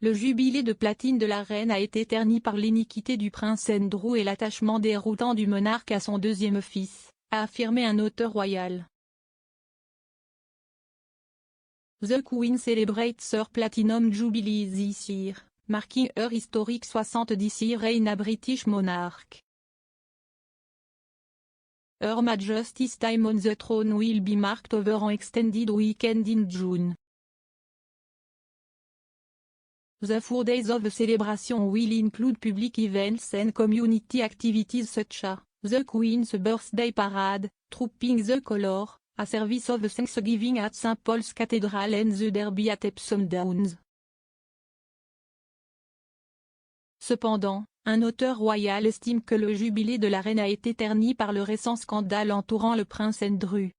Le jubilé de platine de la reine a été terni par l'iniquité du prince Andrew et l'attachement déroutant du monarque à son deuxième fils, a affirmé un auteur royal. The Queen celebrates her platinum jubilee this year, marking her historic 70th reign as British monarch. Her Majesty's time on the throne will be marked over an extended weekend in June. The 4 days of the celebration will include public events and community activities such as the Queen's Birthday Parade, Trooping the Colour, a service of Thanksgiving at St. Paul's Cathedral and the Derby at Epsom Downs. Cependant, un auteur royal estime que le jubilé de la reine a été terni par le récent scandale entourant le prince Andrew.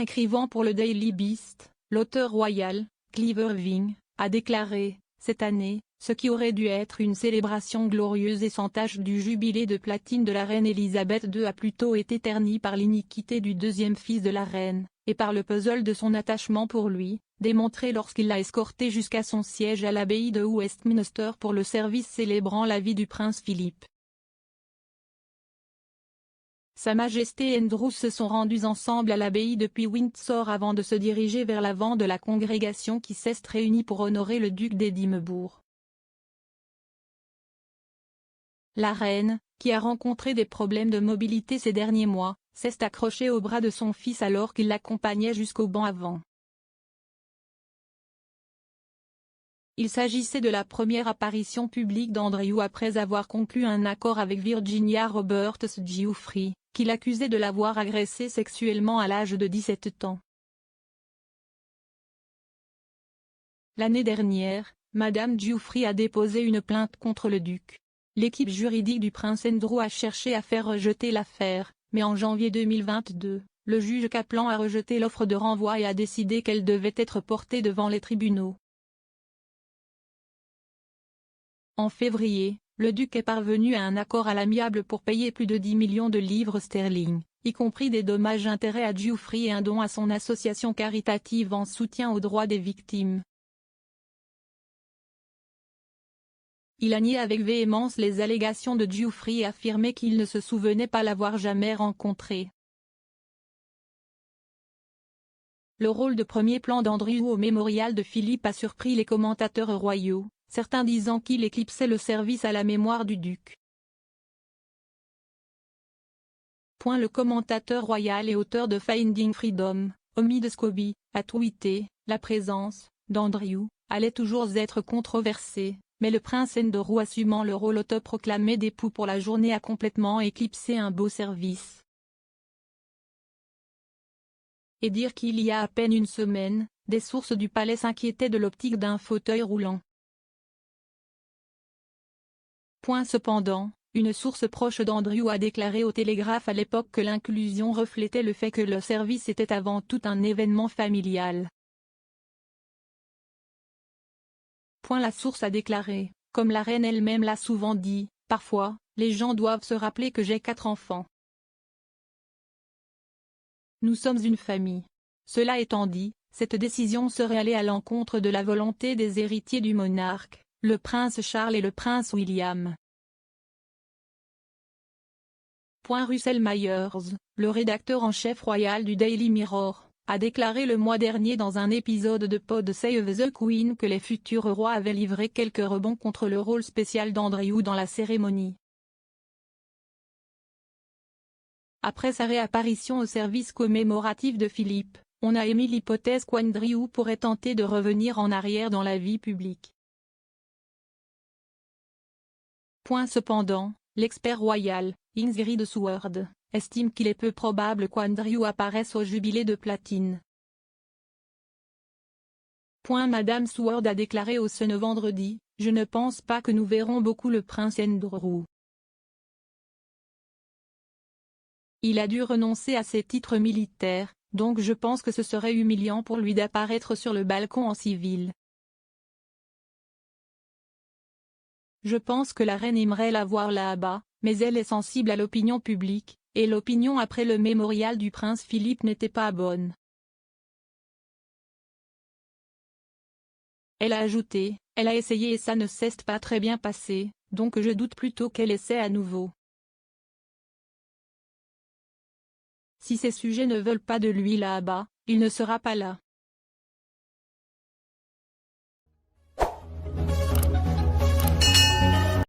Écrivant pour le Daily Beast, l'auteur royal, Clive Irving, a déclaré, cette année, ce qui aurait dû être une célébration glorieuse et sans tache du jubilé de platine de la reine Elisabeth II a plutôt été terni par l'iniquité du deuxième fils de la reine, et par le puzzle de son attachement pour lui, démontré lorsqu'il l'a escorté jusqu'à son siège à l'abbaye de Westminster pour le service célébrant la vie du prince Philippe. Sa Majesté et Andrew se sont rendus ensemble à l'abbaye depuis Windsor avant de se diriger vers l'avant de la congrégation qui s'est réunie pour honorer le duc d'Édimbourg. La reine, qui a rencontré des problèmes de mobilité ces derniers mois, s'est accrochée au bras de son fils alors qu'il l'accompagnait jusqu'au banc avant. Il s'agissait de la première apparition publique d'Andrew après avoir conclu un accord avec Virginia Roberts Giuffre, qui l'accusait de l'avoir agressée sexuellement à l'âge de 17 ans. L'année dernière, Madame Giuffre a déposé une plainte contre le duc. L'équipe juridique du prince Andrew a cherché à faire rejeter l'affaire, mais en janvier 2022, le juge Kaplan a rejeté l'offre de renvoi et a décidé qu'elle devait être portée devant les tribunaux. En février, le duc est parvenu à un accord à l'amiable pour payer plus de 10 millions de livres sterling, y compris des dommages-intérêts à Giuffre et un don à son association caritative en soutien aux droits des victimes. Il a nié avec véhémence les allégations de Giuffre et affirmé qu'il ne se souvenait pas l'avoir jamais rencontré. Le rôle de premier plan d'Andrew au mémorial de Philippe a surpris les commentateurs royaux, certains disant qu'il éclipsait le service à la mémoire du duc. Le commentateur royal et auteur de Finding Freedom, Omid Scobie, a tweeté « La présence d'Andrew allait toujours être controversée, mais le prince Andrew assumant le rôle autoproclamé d'époux pour la journée a complètement éclipsé un beau service. » Et dire qu'il y a à peine une semaine, des sources du palais s'inquiétaient de l'optique d'un fauteuil roulant. Cependant, une source proche d'Andrew a déclaré au Télégraphe à l'époque que l'inclusion reflétait le fait que le service était avant tout un événement familial. La source a déclaré, comme la reine elle-même l'a souvent dit, « Parfois, les gens doivent se rappeler que j'ai 4 enfants. Nous sommes une famille. » Cela étant dit, cette décision serait allée à l'encontre de la volonté des héritiers du monarque, le prince Charles et le prince William. Russell Myers, le rédacteur en chef royal du Daily Mirror, a déclaré le mois dernier dans un épisode de Pod Save the Queen que les futurs rois avaient livré quelques rebonds contre le rôle spécial d'Andrew dans la cérémonie. Après sa réapparition au service commémoratif de Philippe, on a émis l'hypothèse qu'Andrew pourrait tenter de revenir en arrière dans la vie publique. Cependant, l'expert royal, Ingrid Seward, estime qu'il est peu probable qu'Andrew apparaisse au jubilé de platine. Madame Seward a déclaré au Sun vendredi, « Je ne pense pas que nous verrons beaucoup le prince Andrew. Il a dû renoncer à ses titres militaires, donc je pense que ce serait humiliant pour lui d'apparaître sur le balcon en civil. Je pense que la reine aimerait la voir là-bas, mais elle est sensible à l'opinion publique, et l'opinion après le mémorial du prince Philippe n'était pas bonne. Elle a ajouté, elle a essayé et ça ne s'est pas très bien passé, donc je doute plutôt qu'elle essaie à nouveau. Si ces sujets ne veulent pas de lui là-bas, il ne sera pas là.